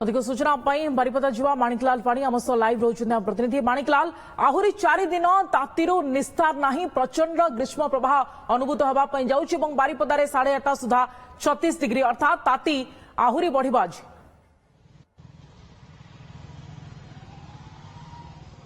अधिक सूचना बारिपदा जीवा माणिकलाल पाणी आम सह लाइव रोचंती प्रतिनिधि माणिकलाल आहुरी 4 दिन तातीरु निस्तार नाही प्रचंड ग्रीष्म प्रवाह अनुभूत होगा जाउछि बारिपदार 8:30 सुधा 36 डिग्री अर्थात ताती आहुरी बढ़िबा।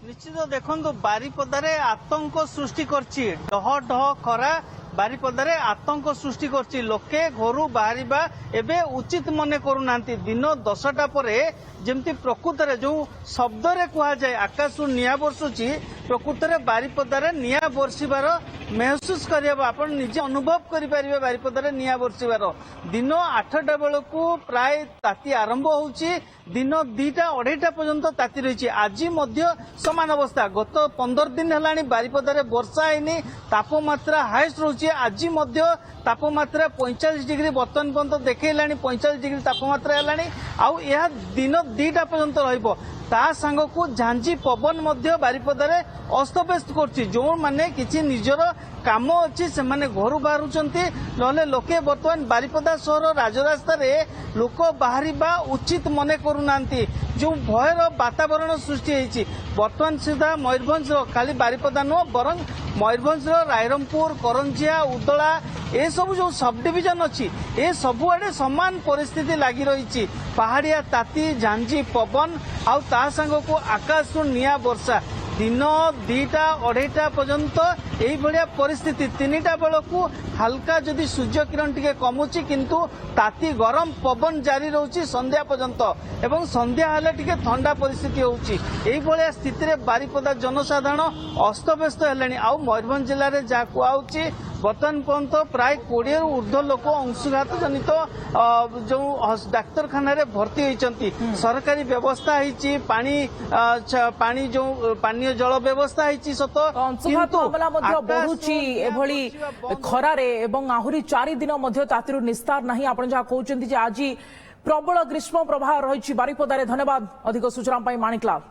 निश्चित देखो बारिपदारे आतंक सृष्टि करछि डह डह खरा बारिपदारे आतंक सृष्टि करछि लोके घरु बाहरिबा एबे उचित मने करूना दिन 10टा परे जेमती प्रकृत रे जो शब्द रे कहा जाए आकाशु निया बरसुछि प्रकृत रे बारिपदारे निया बरसिबार महसूस करिबा आपण निजे अनुभव करि परिबे बारिपदारे निया बरसिबार दिन 8टा बेलकू प्राय ताती आरंभ होउछि दिन 2टा 2:30 पर्यंत ताती रहिछि। आज मध्य समान अवस्था गत 15 दिन हेलानी बारिपदारे वर्षा हैनी तापमात्रा हाईएस्ट रहुछि। आज मध्य तापमात्रा 45 डिग्री बर्तमान पर्यंत देखैलानी 45 डिग्री तापमात्रा हेलानी आउ यह दिन 2टा पर्यंत रहिबो। ता सांगकू झांझी पवन मध्य बारिपदारे अस्तव्यस्त करछि जो माने किछि निजर काम अच्छी से माने घर बाहरुचंती नले लोके बर्तमान बारिपदा सहर राजरास्ता रे लोक बाहरिबा उचित मने करूनांती जो भयर वातावरण सृष्टि होइछि। बर्तमान सुधा मयूरभंज खाली बारिपदा नो बरं मयूरभंज रायरमपुर करंजिया उदला ए सब जो सब डिविजन अच्छी ए सबुआडे समान परिस्थिति लगी रही पहाड़िया ताती झांझी पवन आउ ता संगको आकाश निया वर्षा दिन 2टा 2:30 पर्यंत यही भाया परिस्थिति 3टा बेलू हल्का जदि सूर्य किरण टिके कमुची किंतु ताती गरम पवन जारी रोची संध्या पर्यंत एवं संध्या हेले टिके ठंडा परिस्थिति होउची। एही भाया स्थिति रे बारिपदा जनसाधारण अस्तव्यस्त हेलेनी आउ मयूरभंज जिले में जहाँ कहउची बर्तमान पर्यंत प्राय 20 रु ऊर्ध्व लोक अंशुघात जनित जो डाक्तरखाना रे भर्ती होइचंती। सरकारी व्यवस्था होइची पानी जो पानीय जल व्यवस्था होइची सत अंशुघात मामला मध्य बढ़ुची एभली खरारे एवं आहुरी 4 दिन मध्य तातीरु निस्तार नहीं आपण जहाँ कहउचंती जे आज प्रबल ग्रीष्म प्रवाह रही बारिपदारे। धन्यवाद अधिक सूचना माणिकलाल।